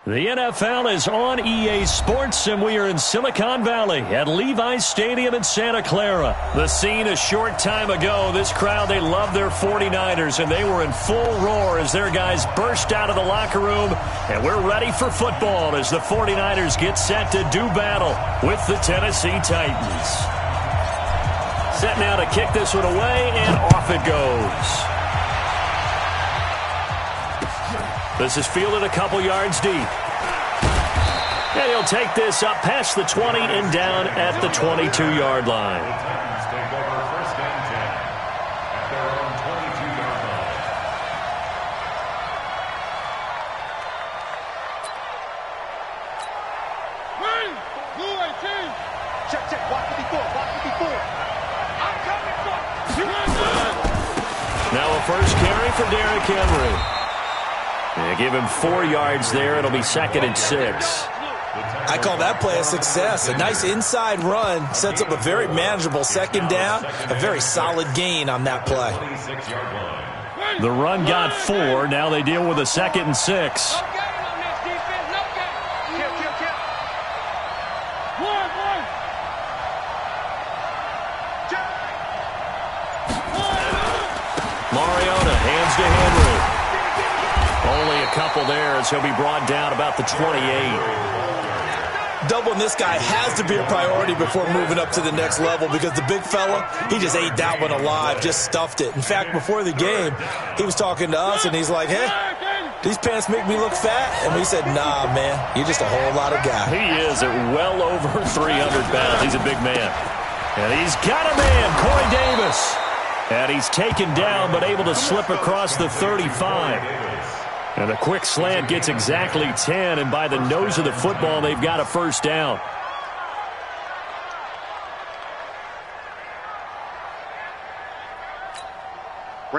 The NFL is on EA Sports, and we are in Silicon Valley at Levi's Stadium in Santa Clara. The scene a short time ago. This crowd, they love their 49ers, and they were in full roar as their guys burst out of the locker room. And we're ready for football as the 49ers get set to do battle with the Tennessee Titans. Set now to kick this one away, and off it goes. This is fielded a couple yards deep. And he'll take this up past the 20 and down at the 22-yard line. Now a first carry for Derrick Henry. They give him 4 yards there. It'll be 2nd and 6. I call that play a success. A nice inside run sets up a very manageable second down. A very solid gain on that play. The run got 4. Now they deal with a 2nd and 6. Mariota hands to Henry. Only a couple there as he'll be brought down about the 28. Doubling this guy has to be a priority before moving up to the next level because the big fella, he just ate that one alive, just stuffed it. In fact, before the game, he was talking to us, and he's like, hey, these pants make me look fat? And we said, nah, man, you're just a whole lot of guy. He is at well over 300 pounds. He's a big man. And he's got a man, Corey Davis. And he's taken down but able to slip across the 35. And a quick slant gets exactly 10, and by the nose of the football, they've got a first down.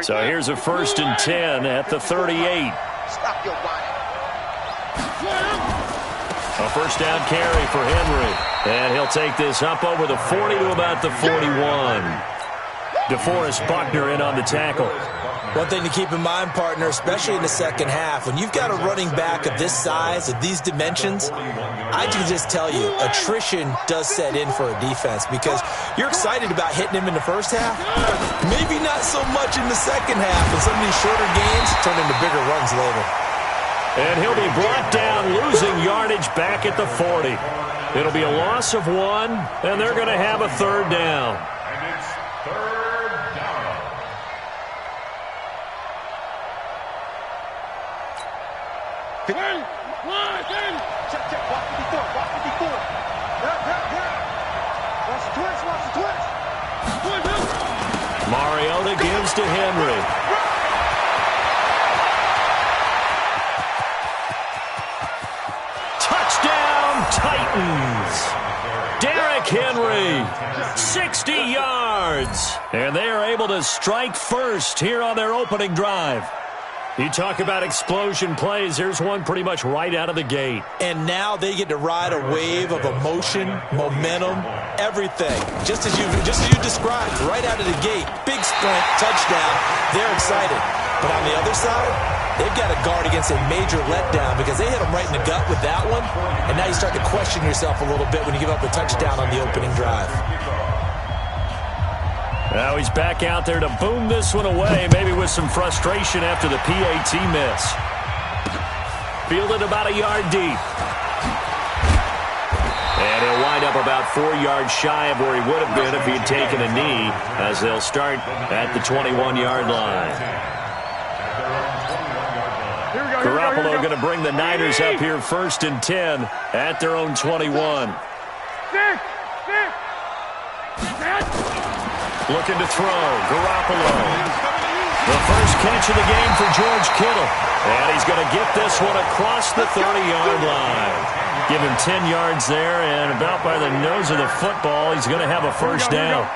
So here's a 1st and 10 at the 38. A first down carry for Henry. And he'll take this up over the 40 to about the 41. DeForest Buckner in on the tackle. One thing to keep in mind, partner, especially in the second half, when you've got a running back of this size, of these dimensions, I can just tell you, attrition does set in for a defense because you're excited about hitting him in the first half. Maybe not so much in the second half, and some of these shorter gains turn into bigger runs later. And he'll be brought down, losing yardage back at the 40. It'll be a loss of 1, and they're going to have a 3rd down. Mariota gives to Henry. Touchdown, Titans. Derrick Henry, 60 yards. And they are able to strike first here on their opening drive. You talk about explosion plays. There's one pretty much right out of the gate. And now they get to ride a wave of emotion, momentum, everything. Just as you described, right out of the gate. Big sprint, touchdown. They're excited. But on the other side, they've got to guard against a major letdown because they hit them right in the gut with that one. And now you start to question yourself a little bit when you give up a touchdown on the opening drive. Now he's back out there to boom this one away, maybe with some frustration after the PAT miss. Fielded about a yard deep. And he'll wind up about 4 yards shy of where he would have been if he had taken a knee, as they'll start at the 21-yard line. Garoppolo going to bring the Niners up here 1st and 10 at their own 21. Looking to throw, Garoppolo. The first catch of the game for George Kittle. And he's going to get this one across the 30-yard line. Give him 10 yards there, and about by the nose of the football, he's going to have a first down.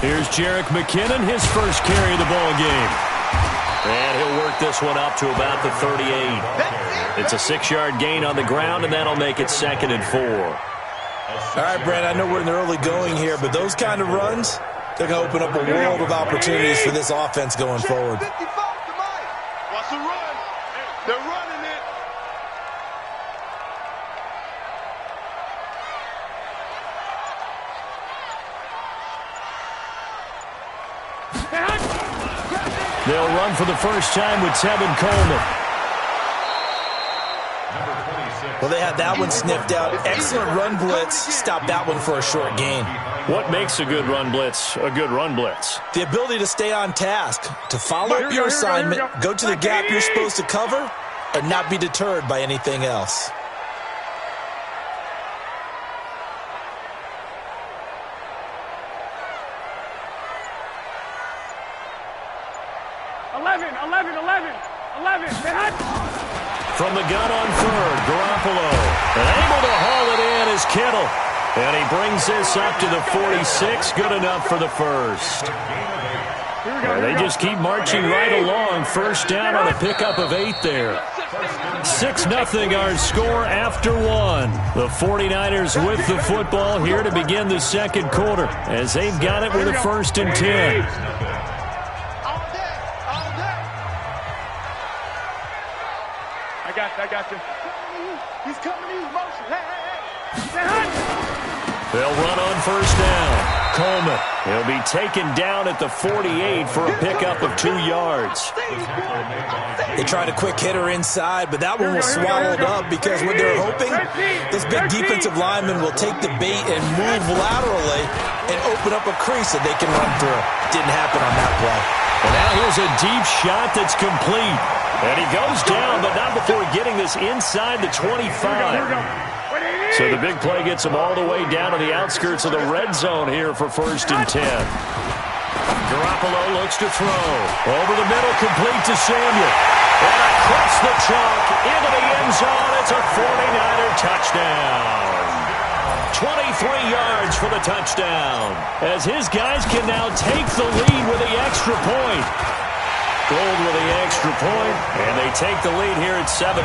Here's Jerick McKinnon, his first carry of the ball game. And he'll work this one up to about the 38. It's a 6-yard gain on the ground, and that'll make it 2nd and 4. All right, Brent, I know we're in the early going here, but those kind of runs, they're going to open up a world of opportunities for this offense going forward. What's the run? They're running it. They'll run for the first time with Tevin Coleman. Well, they had that one sniffed out. Excellent run blitz. Stop that one for a short gain. What makes a good run blitz a good run blitz? The ability to stay on task, to follow up your assignment, go to the gap you're supposed to cover, and not be deterred by anything else. From the gun on third, Garoppolo. And able to haul it in is Kittle. And he brings this up to the 46. Good enough for the first. And they just keep marching right along. First down on a pickup of 8 there. 6-0 our score after 1. The 49ers with the football here to begin the second quarter as they've got it with a 1st and 10. I got you. He's coming in motion. Hey. They'll run on first down. Coleman. He'll be taken down at the 48 for a pickup of 2 yards. They tried a quick hitter inside, but that one was swallowed up because what they're hoping, this big defensive lineman will take the bait and move laterally and open up a crease that they can run through. Didn't happen on that play. And now here's a deep shot that's complete. And he goes down, but not before getting this inside the 25. So the big play gets him all the way down to the outskirts of the red zone here for 1st and 10. Garoppolo looks to throw. Over the middle, complete to Samuel. And across the chalk, into the end zone. It's a 49er touchdown. 23 yards for the touchdown. As his guys can now take the lead with the extra point. Gold with the extra point, and they take the lead here at 7-6.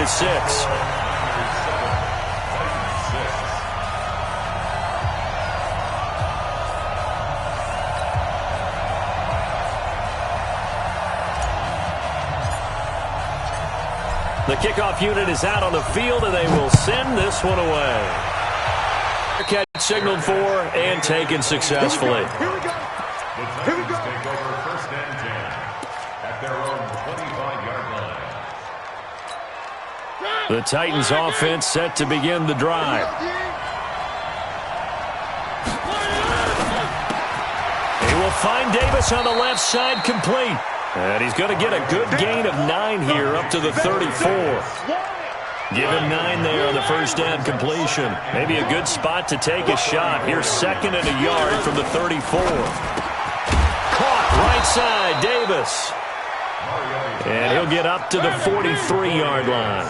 The kickoff unit is out on the field, and they will send this one away. Catch signaled for and taken successfully. Here we go. Here we go. The Titans offense set to begin the drive. He will find Davis on the left side complete. And he's going to get a good gain of 9 here up to the 34. Give him 9 there on the first down completion. Maybe a good spot to take a shot. Here's 2nd and a yard from the 34. Caught right side, Davis. And he'll get up to the 43-yard line.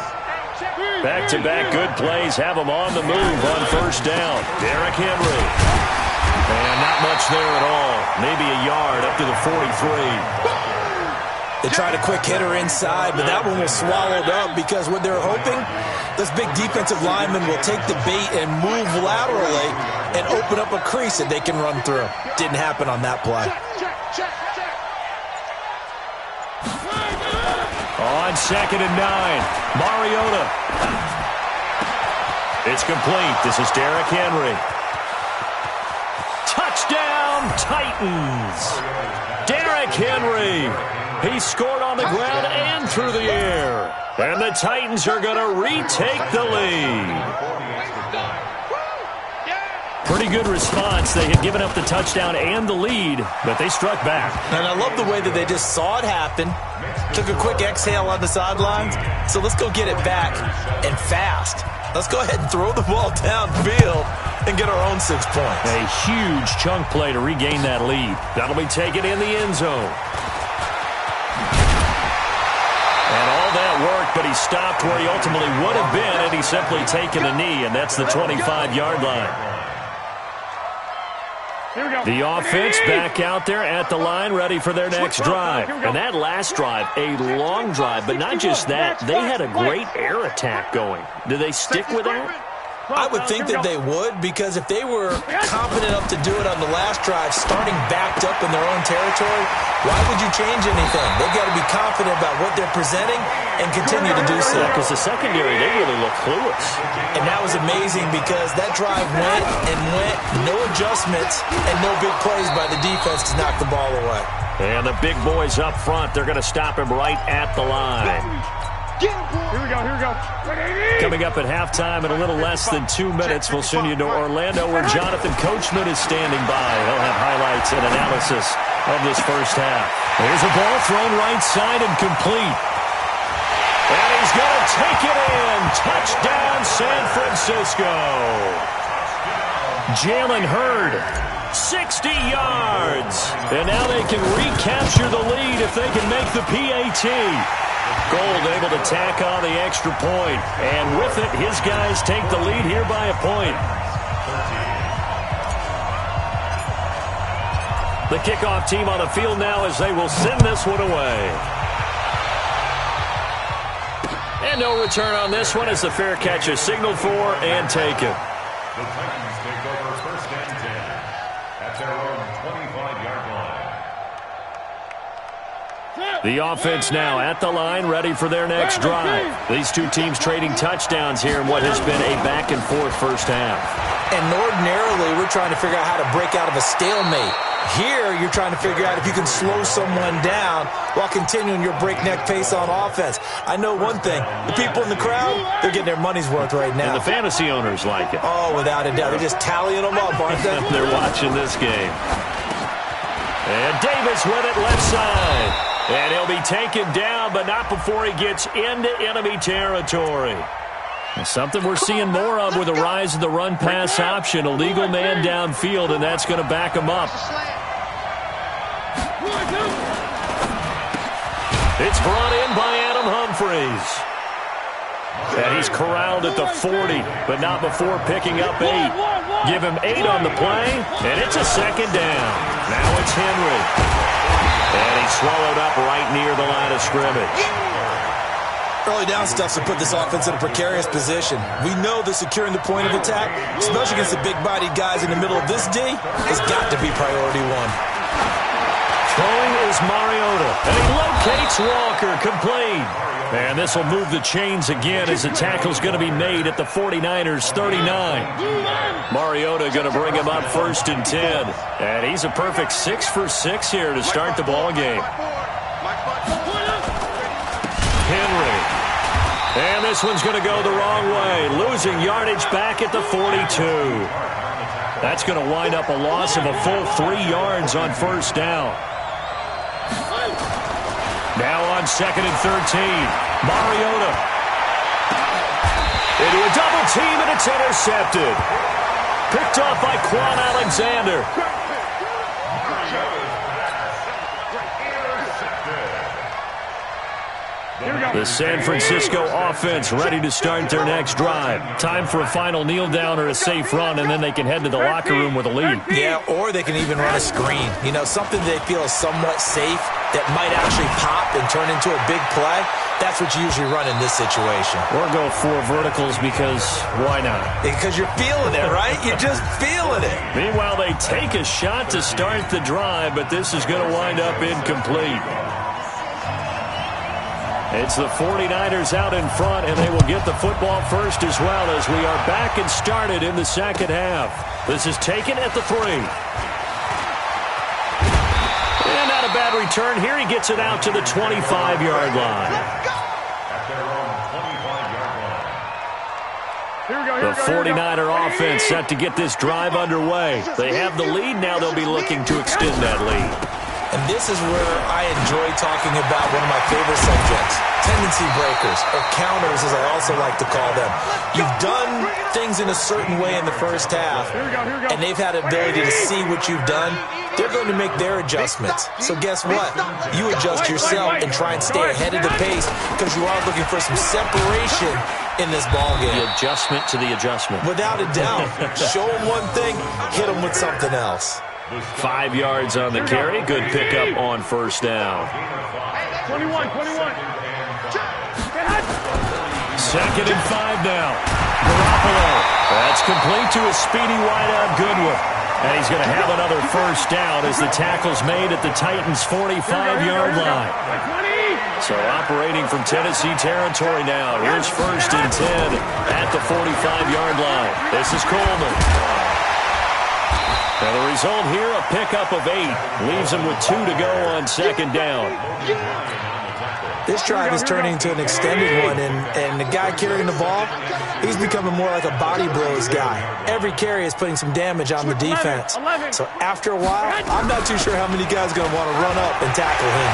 Back-to-back good plays have him on the move on first down. Derrick Henry. And not much there at all. Maybe a yard up to the 43. They tried a quick hitter inside, but that one was swallowed up because what they're hoping, this big defensive lineman will take the bait and move laterally and open up a crease that they can run through. Didn't happen on that play. On 2nd and 9, Mariota. It's complete. This is Derrick Henry. Touchdown, Titans. Derrick Henry. He scored on the ground and through the air. And the Titans are going to retake the lead. Pretty good response. They had given up the touchdown and the lead, but they struck back. And I love the way that they just saw it happen, took a quick exhale on the sidelines. So let's go get it back and fast. Let's go ahead and throw the ball downfield and get our own 6 points. A huge chunk play to regain that lead. That'll be taken in the end zone. And all that worked, but he stopped where he ultimately would have been had he simply taken a knee, and that's the 25-yard line. The offense back out there at the line, ready for their next drive. And that last drive, a long drive, but not just that. They had a great air attack going. Do they stick with that? I would think that they would, because if they were confident enough to do it on the last drive, starting backed up in their own territory, why would you change anything? They've got to be confident about what they're presenting and continue to do so. Because the secondary, they really look clueless. And that was amazing, because that drive went and went, no adjustments, and no big plays by the defense to knock the ball away. And the big boys up front, they're going to stop him right at the line. Here we go. Coming up at halftime in a little less than 2 minutes, we'll send you to Orlando, where Jonathan Coachman is standing by. He'll have highlights and analysis of this first half. Here's a ball thrown right side and complete. And he's going to take it in. Touchdown, San Francisco. Jalen Hurd, 60 yards. And now they can recapture the lead if they can make the PAT. Gold able to tack on the extra point. And with it, his guys take the lead here by a point. The kickoff team on the field now as they will send this one away. And no return on this one as the fair catch is signaled for and taken. The Titans take over first and 10 at their own 25-yard line. The offense now at the line, ready for their next drive. These two teams trading touchdowns here in what has been a back-and-forth first half. And ordinarily, we're trying to figure out how to break out of a stalemate. Here, you're trying to figure out if you can slow someone down while continuing your breakneck pace on offense. I know one thing. The people in the crowd, they're getting their money's worth right now. And the fantasy owners like it. Oh, without a doubt. They're just tallying them up, aren't they? They're watching this game. And Davis with it left side. And he'll be taken down, but not before he gets into enemy territory. Something we're seeing more of with the rise of the run-pass option. A legal man downfield, and that's going to back him up. It's brought in by Adam Humphries. And he's corralled at the 40, but not before picking up 8. Give him 8 on the play, and it's a second down. Now it's Henry. And he's swallowed up right near the line of scrimmage. Early down stuff to put this offense in a precarious position. We know that securing the point of attack, especially against the big-bodied guys in the middle of this D, has got to be priority one. Throwing is Mariota, and he locates Walker, complete. And this will move the chains again as the tackle's going to be made at the 49ers' 39. Mariota going to bring him up 1st and 10. And he's a perfect 6 for 6 here to start the ball game. Henry. And this one's going to go the wrong way, losing yardage back at the 42. That's going to wind up a loss of a full 3 yards on first down. Now on 2nd and 13, Mariota. Into a double team, and it's intercepted. Picked off by Quan Alexander. The San Francisco offense ready to start their next drive. Time for a final kneel down or a safe run, and then they can head to the locker room with a lead. Yeah, or they can even run a screen. You know, something they feel is somewhat safe that might actually pop and turn into a big play. That's what you usually run in this situation. Or go 4 verticals, because why not? Because you're feeling it, right? You're just feeling it. Meanwhile, they take a shot to start the drive, but this is going to wind up incomplete. It's the 49ers out in front, and they will get the football first as well, as we are back and started in the second half. This is taken at the 3. And not a bad return here. He gets it out to the 25-yard line. The 49er offense set to get this drive underway. They have the lead. Now they'll be looking to extend that lead. And this is where I enjoy talking about one of my favorite subjects, tendency breakers, or counters as I also like to call them. You've done things in a certain way in the first half, and they've had the ability to see what you've done. They're going to make their adjustments. So guess what? You adjust yourself and try and stay ahead of the pace, because you are looking for some separation in this ballgame. The adjustment to the adjustment. Without a doubt. Show them one thing, hit them with something else. 5 yards on the carry. Good pickup on first down. 21. Second and 5 now. Garoppolo. That's complete to a speedy wideout Goodwin. And he's going to have another first down as the tackle's made at the Titans' 45-yard line. So operating from Tennessee territory now. Here's first and 10 at the 45-yard line. This is Coleman. And the result here, a pickup of 8. Leaves him with 2 to go on second down. This drive is turning into an extended one, and the guy carrying the ball, he's becoming more like a body blows guy. Every carry is putting some damage on the defense. So after a while, I'm not too sure how many guys are going to want to run up and tackle him.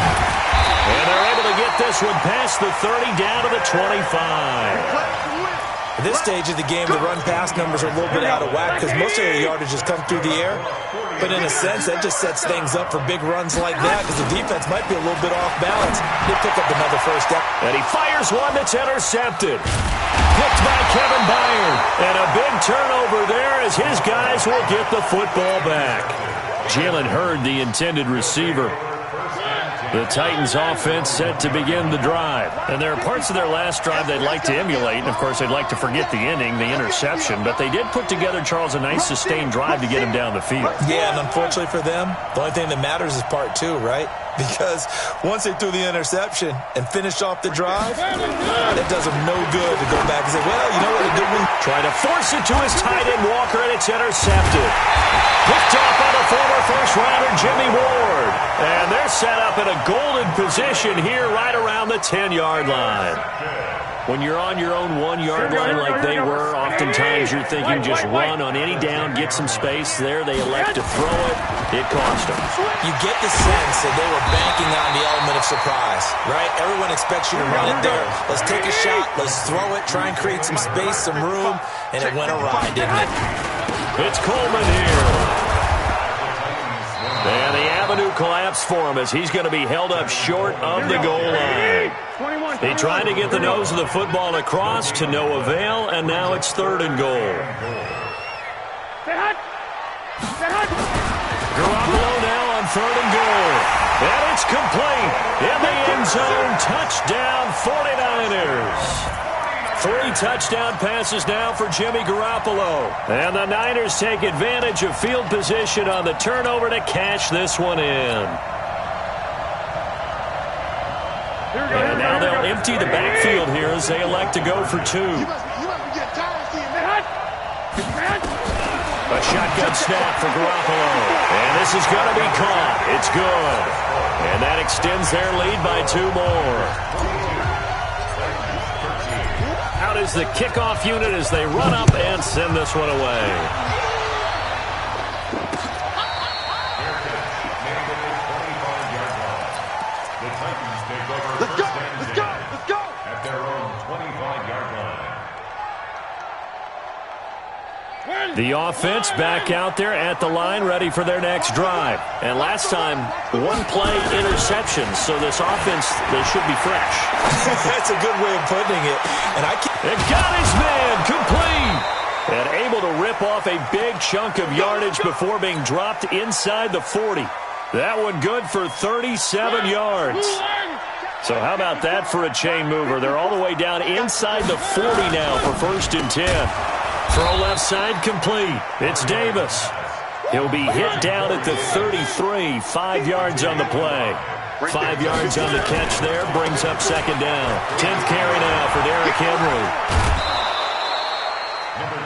And they're able to get this one past the 30 down to the 25. At this stage of the game, the run-pass numbers are a little bit out of whack because most of the yardage has come through the air. But in a sense, that just sets things up for big runs like that because the defense might be a little bit off balance. They pick up another first down. And he fires one that's intercepted. Picked by Kevin Byard. And a big turnover there as his guys will get the football back. Jalen Hurd, the intended receiver. The Titans offense set to begin the drive. And there are parts of their last drive they'd like to emulate. And, of course, they'd like to forget the inning, the interception. But they did put together, Charles, a nice sustained drive to get him down the field. Yeah, and unfortunately for them, the only thing that matters is part 2, right? Because once they threw the interception and finished off the drive, it does them no good to go back and say, well, you know what, a good one. Trying to force it to his tight end, Walker, and it's intercepted. Picked off by the former first-rounder, Jimmy Ward. And they're set up in a golden position here right around the 10-yard line. When you're on your own 1-yard line like they were, oftentimes you're thinking just run on any down, get some space there. They elect to throw it. It cost them. You get the sense that they were banking on the element of surprise, right? Everyone expects you to run it there. Let's take a shot. Let's throw it. Try and create some space, some room. And it went awry, didn't it? It's Coleman here. And the avenue collapsed for him as he's going to be held up short of the goal line. They tried to get the nose of the football across to no avail, and now it's 3rd and goal. Garoppolo now on 3rd and goal. And it's complete. In the end zone, touchdown 49ers. 3 touchdown passes now for Jimmy Garoppolo. And the Niners take advantage of field position on the turnover to cash this one in. And now they'll empty the backfield here as they elect to go for 2. A shotgun snap for Garoppolo. And this is going to be caught. It's good. And that extends their lead by 2 more. Out is the kickoff unit as they run up and send this one away. Let's go! At their own 25-yard line. The offense back out there at the line, ready for their next drive. And last time, 1-play interception, so this offense, they should be fresh. That's a good way of putting it. And it got his man complete. And able to rip off a big chunk of yardage before being dropped inside the 40. That one good for 37 yards. So how about that for a chain mover? They're all the way down inside the 40 now for 1st and 10. Throw left side complete. It's Davis. He'll be hit down at the 33. 5 yards on the play. 5 yards on the catch there. Brings up 2nd down. 10th carry now for Derrick Henry.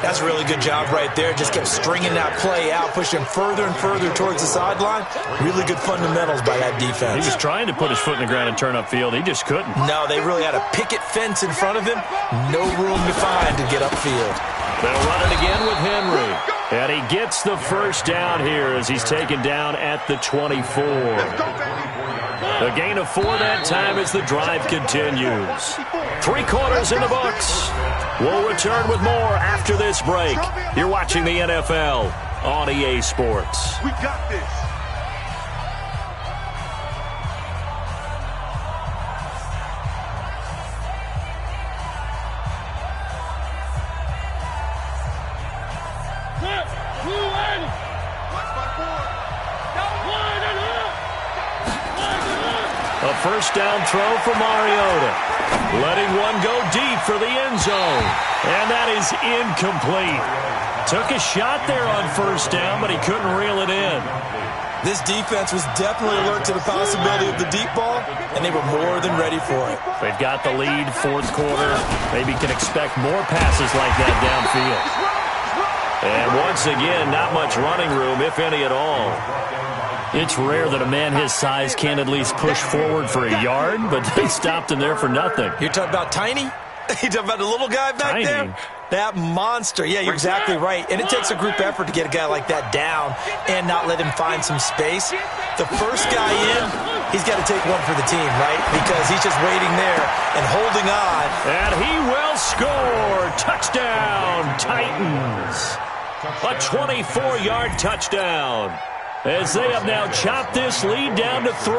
That's a really good job right there. Just kept stringing that play out, pushing further and further towards the sideline. Really good fundamentals by that defense. He was trying to put his foot in the ground and turn upfield. He just couldn't. No, they really had a picket fence in front of him. No room to find to get upfield. They'll run it again with Henry. And he gets the first down here as he's taken down at the 24. A gain of 4 that time as the drive continues. 3 quarters in the books. We'll return with more after this break. You're watching the NFL on EA Sports. We got this. A first down throw for Mariota. Letting one go deep for the end zone. And that is incomplete. Took a shot there on first down, but he couldn't reel it in. This defense was definitely alert to the possibility of the deep ball, and they were more than ready for it. They've got the lead, fourth quarter. Maybe can expect more passes like that downfield. And once again, not much running room, if any at all. It's rare that a man his size can at least push forward for a yard, but they stopped him there for nothing. You're talking about Tiny? You're talking about the little guy back there? That monster. Yeah, you're exactly right. And it takes a group effort to get a guy like that down and not let him find some space. The first guy in, he's got to take one for the team, right? Because he's just waiting there and holding on. And he will score. Touchdown, Titans. A 24-yard touchdown. As they have now chopped this lead down to 3.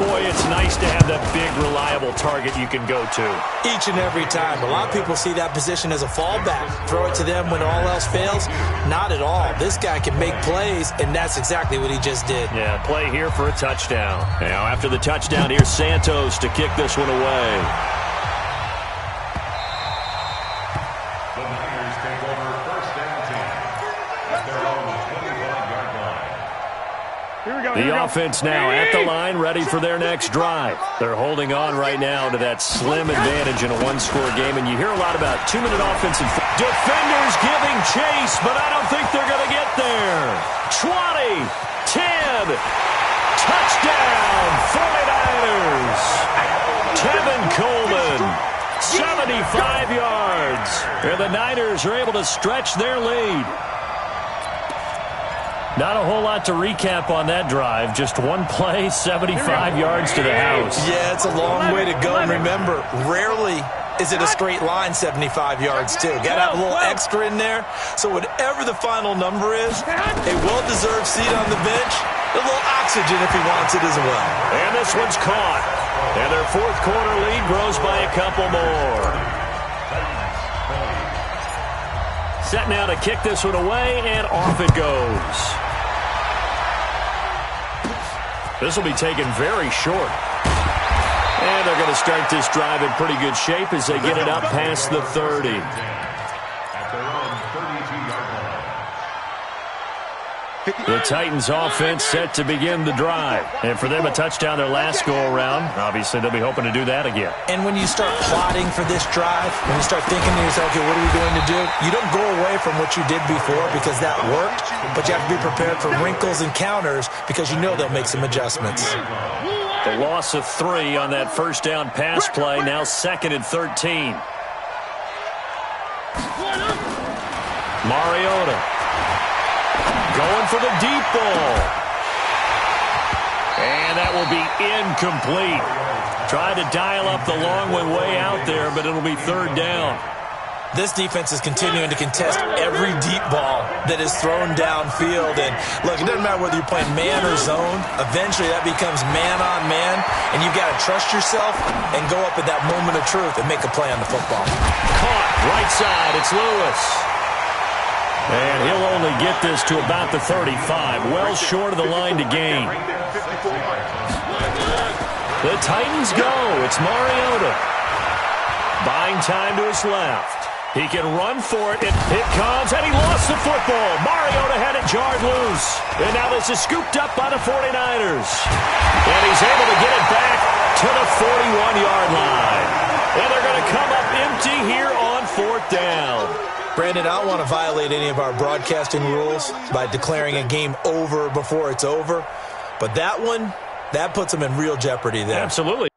Boy, it's nice to have that big, reliable target you can go to. Each and every time. A lot of people see that position as a fallback. Throw it to them when all else fails. Not at all. This guy can make plays, and that's exactly what he just did. Yeah, play here for a touchdown. Now, after the touchdown, here's Santos to kick this one away. The Niners take over first and 10 at their own 25-yard line. The offense now at the line, ready for their next drive. They're holding on right now to that slim advantage in a one-score game, and you hear a lot about two-minute offensive. Defenders giving chase, but I don't think they're going to get there. 20, 10, touchdown, 49ers. Tevin Coleman, 75 yards. And the Niners are able to stretch their lead. Not a whole lot to recap on that drive. Just one play, 75 yards to the house. Yeah, it's a long way to go. And remember, rarely is it a straight line 75 yards, too. Got to have a little extra in there. So whatever the final number is, a well-deserved seat on the bench, a little oxygen if he wants it as well. And this one's caught. And their fourth quarter lead grows by a couple more. Set now to kick this one away, and off it goes. This will be taken very short. And they're going to start this drive in pretty good shape as they get it up past the 30. At their own 32-yard line. The Titans offense set to begin the drive. And for them, a touchdown their last go-around. Obviously, they'll be hoping to do that again. And when you start plotting for this drive, when you start thinking to yourself, okay, what are we going to do? You don't go away from what you did before because that worked, but you have to be prepared for wrinkles and counters because you know they'll make some adjustments. The loss of 3 on that first down pass play, now 2nd and 13. Mariota going for the deep ball. And that will be incomplete. Tried to dial up the long one way out there, but it'll be 3rd down. This defense is continuing to contest every deep ball that is thrown downfield. And, look, it doesn't matter whether you're playing man or zone. Eventually, that becomes man-on-man, and you've got to trust yourself and go up at that moment of truth and make a play on the football. Caught, right side, it's Lewis. And he'll only get this to about the 35, well short of the line to gain. The Titans go. It's Mariota. Buying time to his left. He can run for it, and it comes, and he lost the football. Mariota had it jarred loose. And now this is scooped up by the 49ers. And he's able to get it back to the 41-yard line. And they're going to come up empty here on 4th down. Brandon, I don't want to violate any of our broadcasting rules by declaring a game over before it's over. But that one, that puts them in real jeopardy there. Absolutely.